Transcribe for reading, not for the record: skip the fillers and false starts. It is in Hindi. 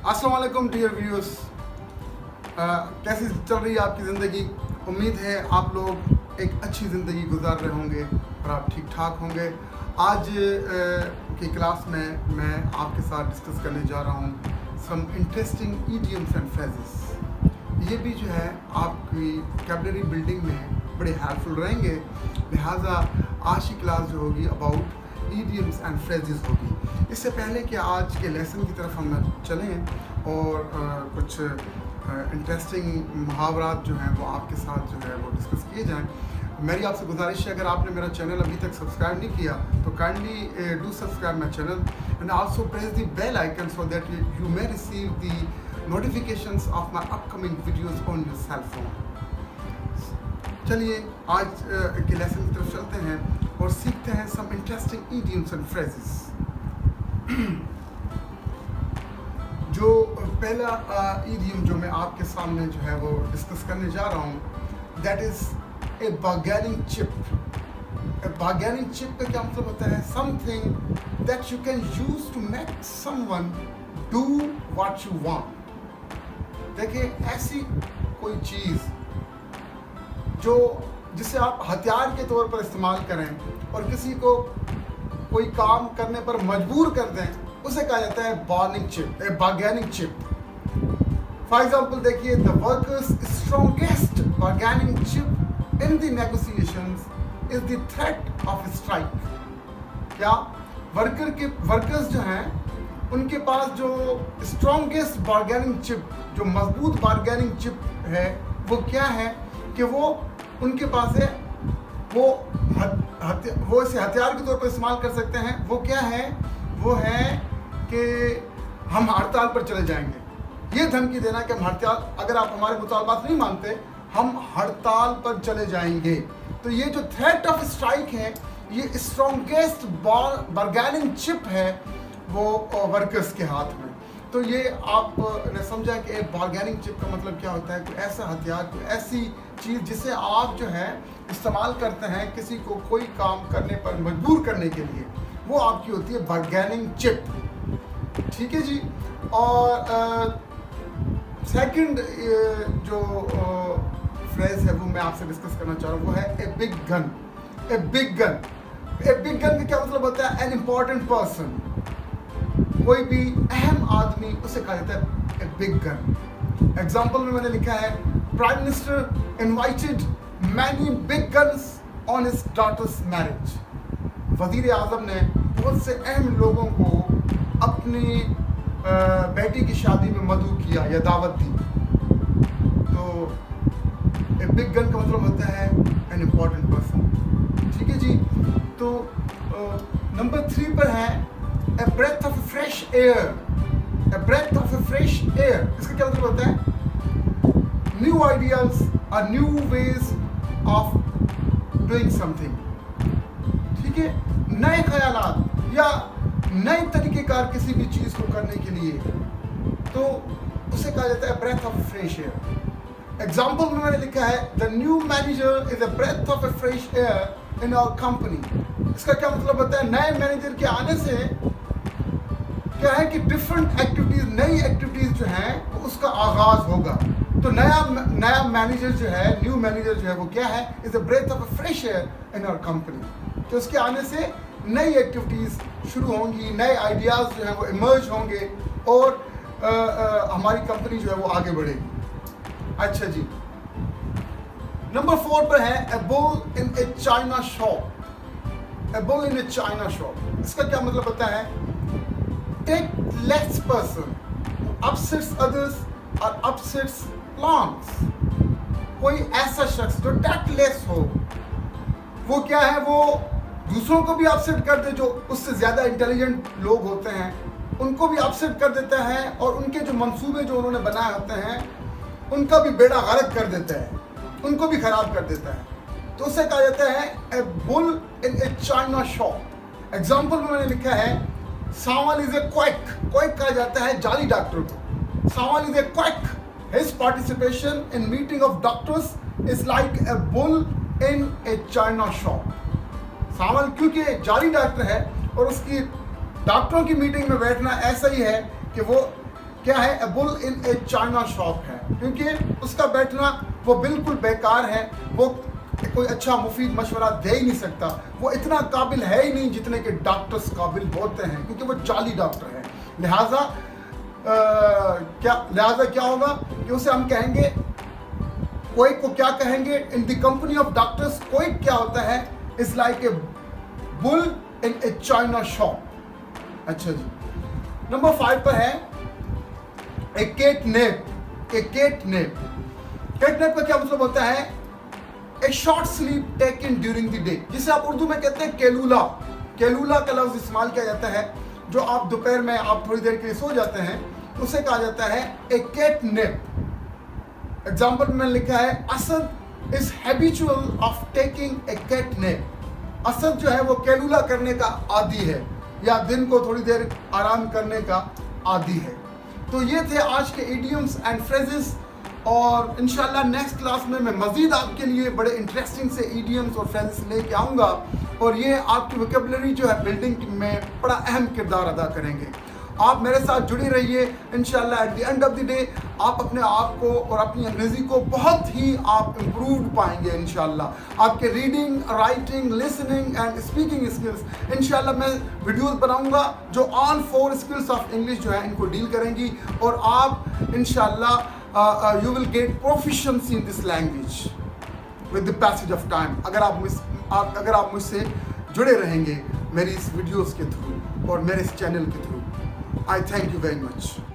अस्सलाम वालेकुम डियर व्यूअर्स, कैसी चल रही है आपकी ज़िंदगी। उम्मीद है आप लोग एक अच्छी ज़िंदगी गुजार रहे होंगे और आप ठीक ठाक होंगे। आज की क्लास में मैं आपके साथ डिस्कस करने जा रहा हूँ some interesting idioms and phrases. ये भी जो है आपकी वोकैबुलरी बिल्डिंग में बड़े हेल्पफुल रहेंगे। लिहाजा आज की क्लास जो होगी अबाउट ईडियम्स एंड फ्रेजेस होगी। इससे पहले कि आज के लेसन की तरफ हम चलें और कुछ इंटरेस्टिंग मुहावरात जो हैं वो आपके साथ जो है वो डिस्कस किए जाएं, मेरी आपसे गुजारिश है अगर आपने मेरा चैनल अभी तक सब्सक्राइब नहीं किया तो kindly do subscribe my channel and also press the bell icon so that you may receive the notifications of my upcoming videos on your cell phone. चलिए आज के लेसन की तरफ चलते हैं और सीखते हैं some interesting idioms and phrases. जो पहला ईडियम जो मैं आपके सामने जो है वो डिस्कस करने जा रहा हूँ that is a bargaining chip. A bargaining chip का क्या मतलब होता है? Something that you can use to make someone do what you want. देखिए, ऐसी कोई चीज़ जो जिसे आप हथियार के तौर पर इस्तेमाल करें और किसी को कोई काम करने पर मजबूर कर दें, उसे कहा जाता है bargaining chip, a bargaining chip. For example देखिए, the workers strongest bargaining chip in the negotiations is the threat of strike. क्या वर्कर्स जो हैं उनके पास जो स्ट्रॉन्गेस्ट बार्गेनिंग चिप, जो मजबूत बार्गेनिंग चिप है, वो क्या है कि वो उनके पास है, वो इसे हथियार के तौर पर इस्तेमाल कर सकते हैं। वो क्या है? वो है कि हम हड़ताल पर चले जाएंगे। ये धमकी देना कि हम हड़ताल, अगर आप हमारे मुतालबात नहीं मानते हम हड़ताल पर चले जाएंगे। तो ये जो थ्रेट ऑफ स्ट्राइक है, ये स्ट्रॉन्गेस्ट बार्गेनिंग चिप है वो वर्कर्स के हाथ में। तो ये आपने समझा कि बार्गेनिंग चिप का मतलब क्या होता है? कोई ऐसा हथियार, कोई ऐसी चीज़ जिसे आप जो है इस्तेमाल करते हैं किसी को कोई काम करने पर मजबूर करने के लिए, वो आपकी होती है बार्गेनिंग चिप। ठीक है जी। और सेकंड जो फ्रेज है वो मैं आपसे डिस्कस करना चाह रहा हूँ, वो है a big gun. A big gun, a big gun का क्या मतलब होता है? एन इम्पॉर्टेंट पर्सन, कोई भी अहम आदमी, उसे कहा जाता है ए बिग गन। एग्जाम्पल में मैंने लिखा है, prime minister invited many big guns on his daughter's marriage. वजीर आज़म ने बहुत से अहम लोगों को अपनी बेटी की शादी में मदऊ किया या दावत दी। तो ए बिग गन का मतलब होता है एन इम्पॉर्टेंट पर्सन। ठीक है जी। तो नंबर 3 पर है a breath of fresh air. A breath of fresh air, इसका क्या मतलब होता है? न्यू आइडियाज और new ways of doing something. ठीक है, नए ख्यालात या नए तरीक़ेकार किसी भी चीज़ को करने के लिए, तो उसे कहा जाता है breath of fresh air. Example में मैंने लिखा है, the new manager is a breath of a fresh air in our company. इसका क्या मतलब होता है? नए मैनेजर के आने से क्या है कि डिफरेंट एक्टिविटीज़, नई एक्टिविटीज़ जो हैं उसका आगाज़ होगा। तो नया मैनेजर जो है, न्यू मैनेजर जो है, वो क्या है? Is a breath of a fresh air in our company. तो उसके आने से नई एक्टिविटीज़ शुरू होंगी, नए आइडियाज़ जो हैं वो इमर्ज होंगे और हमारी कंपनी जो है वो आगे बढ़ेगी। अच्छा जी। नंबर 4 पर है a bull in a china shop. A bull in a china shop, इसका क्या मतलब होता है? Tactless person upsets others और अपसेट्स प्लान्स। कोई ऐसा शख्स जो टैक्टलेस हो, वो क्या है? वो दूसरों को भी अपसेट कर दे, जो उससे ज़्यादा इंटेलिजेंट लोग होते हैं उनको भी अपसेट कर देता है और उनके जो मंसूबे जो उन्होंने बनाए होते हैं उनका भी बेड़ा गर्क कर देता है, उनको भी ख़राब कर देता है। तो उसे कहा जाता है a bull in a china shop. Example में मैंने लिखा है, Sawan is a quack. Quack कहा जाता है जाली डॉक्टर को। Sawan is a quack, his participation in meeting of doctors is like a bull in a china shop. Sawan क्योंकि जाली डॉक्टर है और उसकी डॉक्टरों की मीटिंग में बैठना ऐसा ही है कि वो क्या है, a bull in a china shop है, क्योंकि उसका बैठना वो बिल्कुल बेकार है, वो कोई अच्छा मुफीद मशवरा दे ही नहीं सकता, वो इतना काबिल है ही नहीं जितने के डॉक्टर्स काबिल होते हैं, क्योंकि वो जाली डॉक्टर है। लिहाजा क्या होगा कि उसे हम कहेंगे, कोई को क्या कहेंगे, in the company of doctors, कोई क्या होता है, is like a bull in a china shop. अच्छा जी, नंबर 5 पर है ए केटनेप। ए केटनेप, केटनेप का क्या मतलब होता है, ए short sleep taken during the day, जिसे आप उर्दू में कहते हैं केलूला। केलूला का लफ्ज इस्तेमाल किया जाता है, जो आप दोपहर में आप थोड़ी देर के लिए सो जाते हैं, उसे कहा जाता है ए केटनेप। एग्जाम्पल में लिखा है, Asad is habitual of taking a catnap. Asad जो है वो केलूला करने का आदी है, या दिन को थोड़ी देर आराम करने का आदी है। तो ये थे आज के इडियम्स एंड फ्रेजेस, और इंशाल्लाह नेक्स्ट क्लास में मैं मज़ीद आपके लिए बड़े इंटरेस्टिंग से इडियम्स और फ्रेजेस लेके आऊँगा, और ये आपकी वोकेबलरी जो है बिल्डिंग में बड़ा अहम किरदार अदा करेंगे। आप मेरे साथ जुड़े रहिए, इंशाल्लाह at the end of the day आप अपने आप को और अपनी अंग्रेज़ी को बहुत ही आप इम्प्रूव पाएंगे इंशाल्लाह। आपके reading, writing, listening and speaking skills, इंशाल्लाह मैं वीडियोस बनाऊंगा जो ऑल 4 स्किल्स ऑफ इंग्लिश जो है इनको डील करेंगी, और आप इंशाल्लाह you will get proficiency in this language with the passage of time, अगर आप मुझसे जुड़े रहेंगे मेरी इस वीडियोस के थ्रू और मेरे इस चैनल के through. I thank you very much.